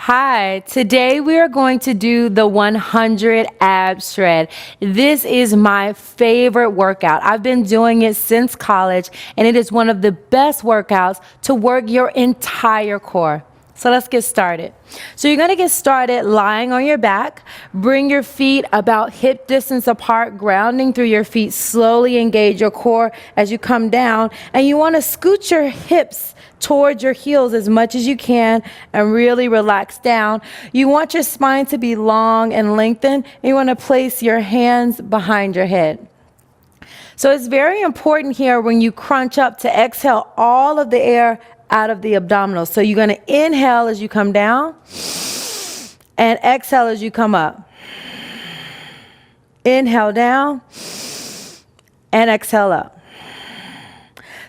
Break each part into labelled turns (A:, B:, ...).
A: Hi, today we are going to do the 100 ab shred. This is my favorite workout. I've been doing it since college, and it is one of the best workouts to work your entire core. So let's get started. So you're gonna get started lying on your back. Bring your feet about hip distance apart, grounding through your feet. Slowly engage your core as you come down, and you wanna scoot your hips towards your heels as much as you can and really relax down. You want your spine to be long and lengthened, and you want to place your hands behind your head. So it's very important here when you crunch up to exhale all of the air out of the abdominals. So you're going to inhale as you come down and exhale as you come up. Inhale down and exhale up.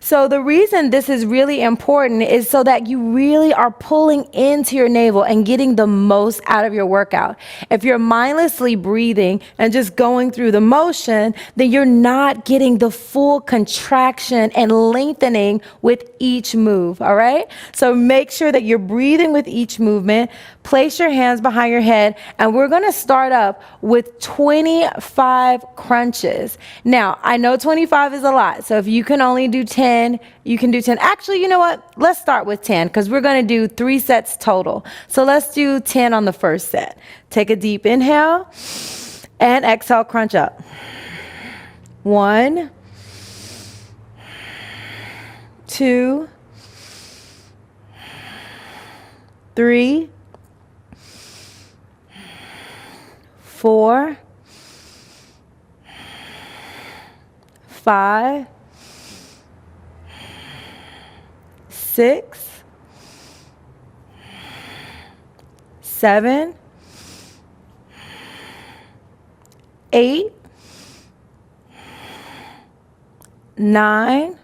A: So the reason this is really important is so that you really are pulling into your navel and getting the most out of your workout. If you're mindlessly breathing and just going through the motion, then you're not getting the full contraction and lengthening with each move, all right? So make sure that you're breathing with each movement. Place your hands behind your head, and we're gonna start up with 25 crunches. Now, I know 25 is a lot, so if you can only do 10, you can do 10. Actually, you know what? Let's start with 10 because we're going to do 3 sets total. So let's do 10 on the first set. Take a deep inhale and exhale, crunch up. 1, 2, 3, 4, 5, 6, 7, 8, 9,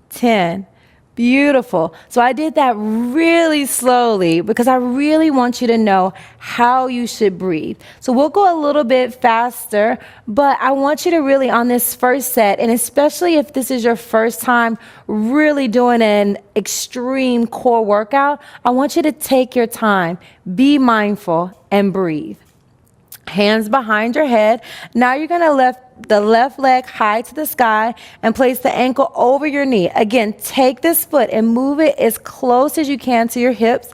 A: 10. Beautiful. So I did that really slowly because I really want you to know how you should breathe. So we'll go a little bit faster, but I want you to really on this first set, and especially if this is your first time really doing an extreme core workout, I want you to take your time, be mindful, and breathe. Hands behind your head. Now you're going to lift the left leg high to the sky and place the ankle over your knee. Again, take this foot and move it as close as you can to your hips.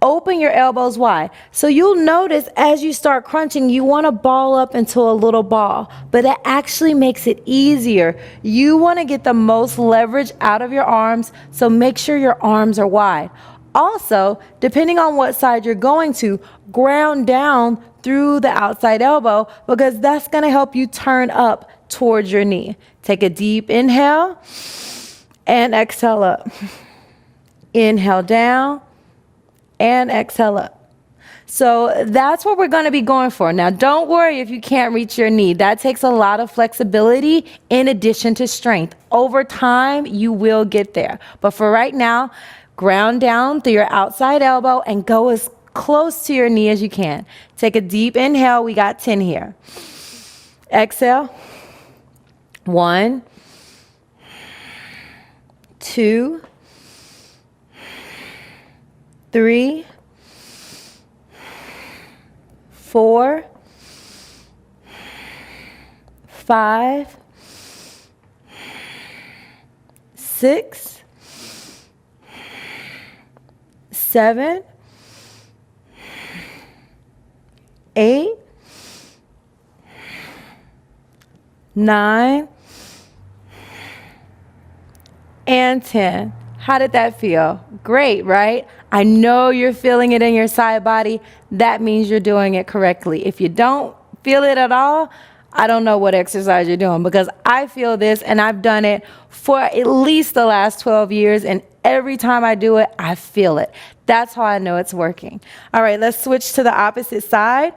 A: Open your elbows wide. So you'll notice as you start crunching, you want to ball up into a little ball, but it actually makes it easier. You want to get the most leverage out of your arms, so make sure your arms are wide. Also, depending on what side you're going to, ground down through the outside elbow because that's going to help you turn up towards your knee. Take a deep inhale and exhale up. Inhale down and exhale up. So that's what we're going to be going for. Now, don't worry if you can't reach your knee. That takes a lot of flexibility in addition to strength. Over time, you will get there. But for right now, ground down through your outside elbow and go as close to your knee as you can. Take a deep inhale. We got 10 here. Exhale. 1, 2, 3, 4, 5, 6, 7, 8, 9, and 10. How did that feel? Great, right? I know you're feeling it in your side body. That means you're doing it correctly. If you don't feel it at all, I don't know what exercise you're doing because I feel this and I've done it for at least the last 12 years, and every time I do it, I feel it. That's how I know it's working. All right, let's switch to the opposite side.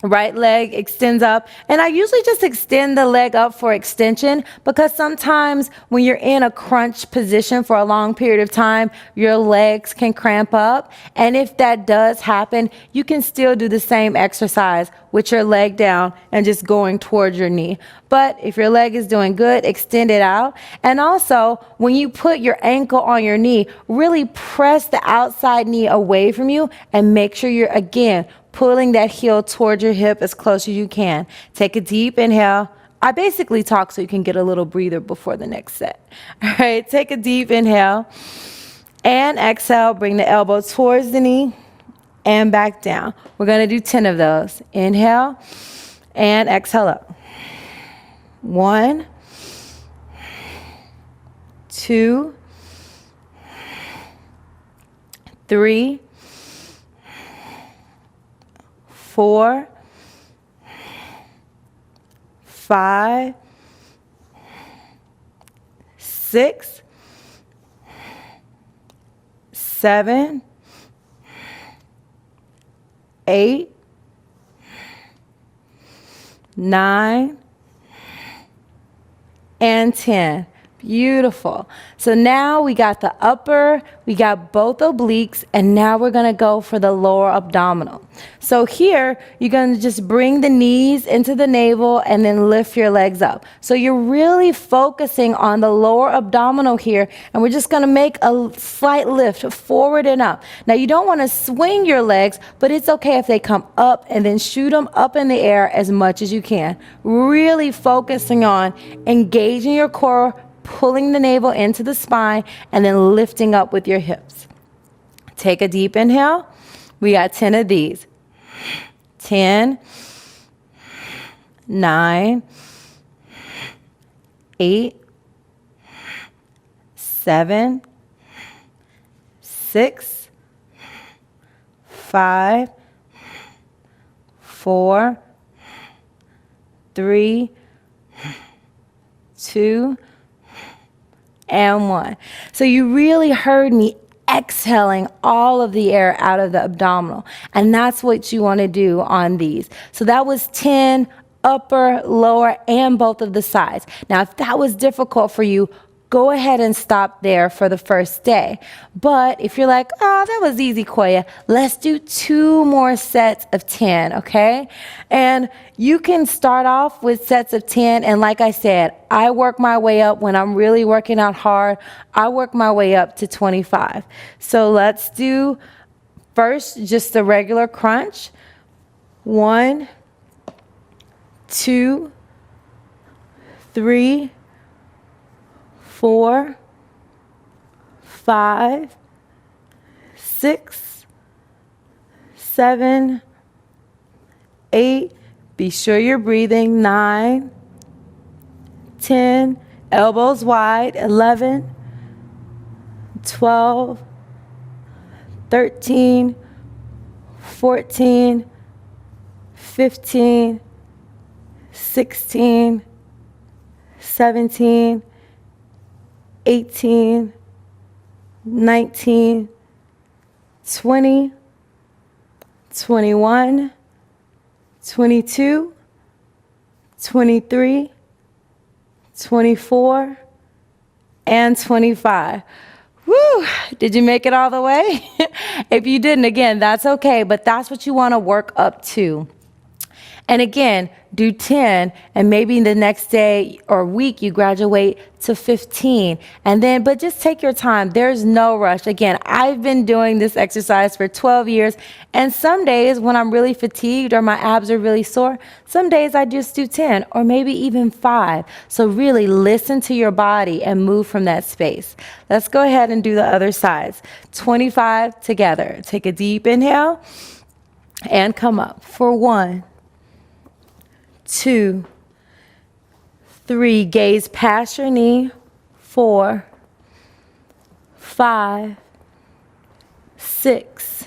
A: Right leg extends up, and I usually just extend the leg up for extension because sometimes when you're in a crunch position for a long period of time, your legs can cramp up. And if that does happen, you can still do the same exercise with your leg down and just going towards your knee. But if your leg is doing good, extend it out. And also, when you put your ankle on your knee, really press the outside knee away from you and make sure you're, again, pulling that heel towards your hip as close as you can. Take a deep inhale. I basically talk so you can get a little breather before the next set. All right, take a deep inhale and exhale. Bring the elbow towards the knee and back down. We're going to do 10 of those. Inhale and exhale up. 1, 2, 3, 4, 5, 6, 7, 8, 9, and 10. Beautiful. So now we got the upper, we got both obliques, and now we're going to go for the lower abdominal. So here, you're going to just bring the knees into the navel and then lift your legs up. So you're really focusing on the lower abdominal here, and we're just going to make a slight lift forward and up. Now you don't want to swing your legs, but it's okay if they come up and then shoot them up in the air as much as you can. Really focusing on engaging your core, pulling the navel into the spine, and then lifting up with your hips. Take a deep inhale. We got 10 of these. 10, 9, 8, 7, 6, 5, 4, 3, 2, and 1. So you really heard me exhaling all of the air out of the abdominal. And that's what you want to do on these. So that was 10 upper, lower, and both of the sides. Now, if that was difficult for you, go ahead and stop there for the first day. But if you're like, oh, that was easy, Koya, let's do 2 more sets of 10, okay? And you can start off with sets of 10. And like I said, I work my way up when I'm really working out hard. I work my way up to 25. So let's do first just the regular crunch. 1, 2, 3, 4, 5, 6, 7, 8. Be sure you're breathing. 9, 10. Elbows wide. 11, 12, 13, 14, 15, 16, 17, 18, 19, 20, 21, 22, 23, 24, and 25. Woo! Did you make it all the way? If you didn't, again, that's okay, but that's what you want to work up to. And again, do 10, and maybe the next day or week you graduate to 15. And then, but just take your time. There's no rush. Again, I've been doing this exercise for 12 years, and some days when I'm really fatigued or my abs are really sore, some days I just do 10 or maybe even 5. So really listen to your body and move from that space. Let's go ahead and do the other sides. 25 together. Take a deep inhale and come up for 1, 2, 3, gaze past your knee. 4, 5, 6,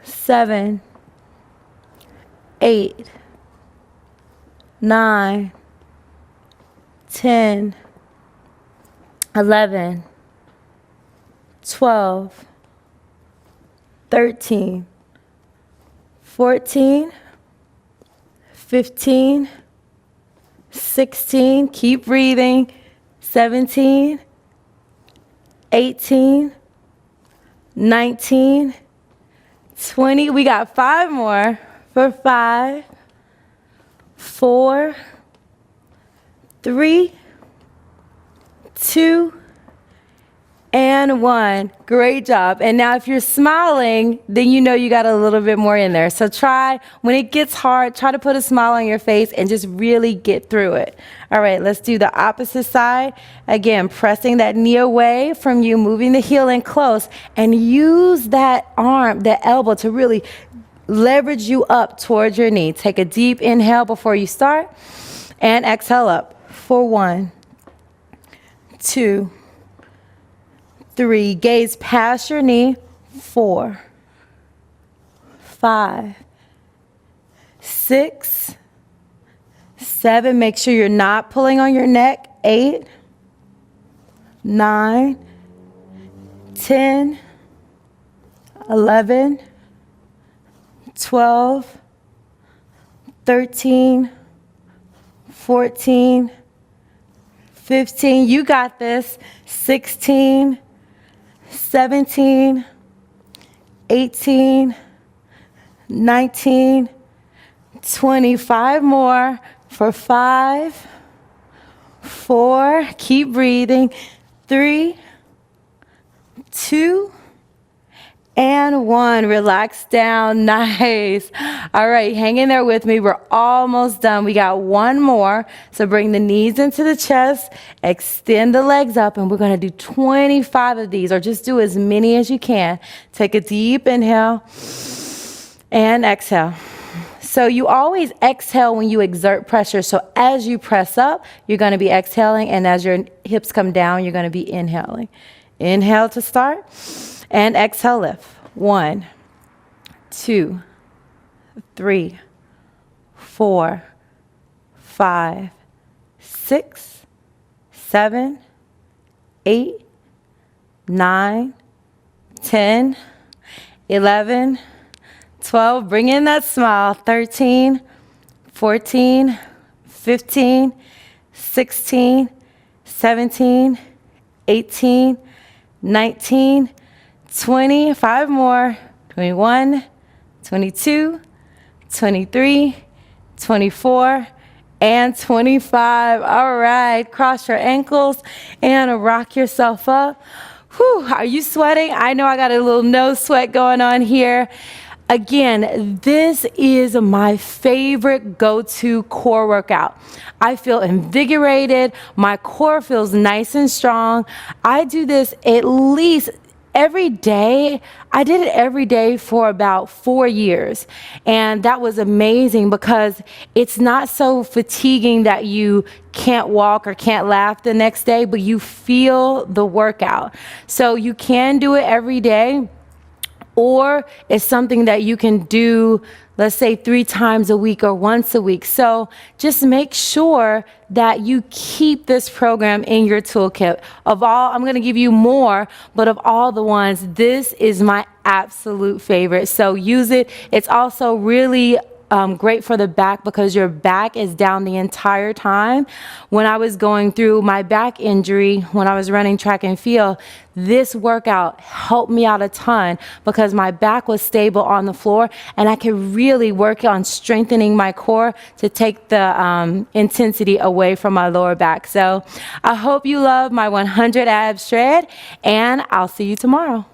A: 7, 8, 9, 10, 11, 12, 13, 14, 15, 16, keep breathing, 17, 18, 19, 20. We got 5 more for 5, 4, 3, 2, and 1. Great job. And now if you're smiling, then you know you got a little bit more in there. So try, when it gets hard, try to put a smile on your face and just really get through it. All right, let's do the opposite side. Again, pressing that knee away from you, moving the heel in close, and use that arm, that elbow to really leverage you up towards your knee. Take a deep inhale before you start and exhale up for 1, 2, 3, gaze past your knee, 4, 5, 6, 7, make sure you're not pulling on your neck, 8, 9, 10, 11, 12, 13, 14, 15, you got this, 16, 17, 18, 19, 25 more for 5, 4, keep breathing, 3, 2, and 1. Relax down. Nice. All right, hang in there with me. We're almost done. We got 1 more. So bring the knees into the chest, extend the legs up, and we're going to do 25 of these, or just do as many as you can. Take a deep inhale and exhale. So you always exhale when you exert pressure. So as you press up, you're going to be exhaling, and as your hips come down, you're going to be inhaling. Inhale to start. And exhale, lift. 1, 2, 3, 4, 5, 6, 7, 8, 9, 10, 11, 12. Bring in that smile. 13, 14, 15, 16, 17, 18, 19, 20, 5 more, 21, 22, 23, 24, and 25. All right, cross your ankles and rock yourself up. Whew, are you sweating? I know I got a little nose sweat going on here. Again, this is my favorite go-to core workout. I feel invigorated. My core feels nice and strong. I do this at least every day. I did it every day for about 4 years. And that was amazing because it's not so fatiguing that you can't walk or can't laugh the next day, but you feel the workout. So you can do it every day, or it's something that you can do, let's say 3 times a week or once a week. So just make sure that you keep this program in your toolkit. Of all, I'm going to give you more, but of all the ones, this is my absolute favorite. So use it. It's also really great for the back because your back is down the entire time. When I was going through my back injury, when I was running track and field, this workout helped me out a ton because my back was stable on the floor and I could really work on strengthening my core to take the intensity away from my lower back. So I hope you love my 100 abs shred, and I'll see you tomorrow.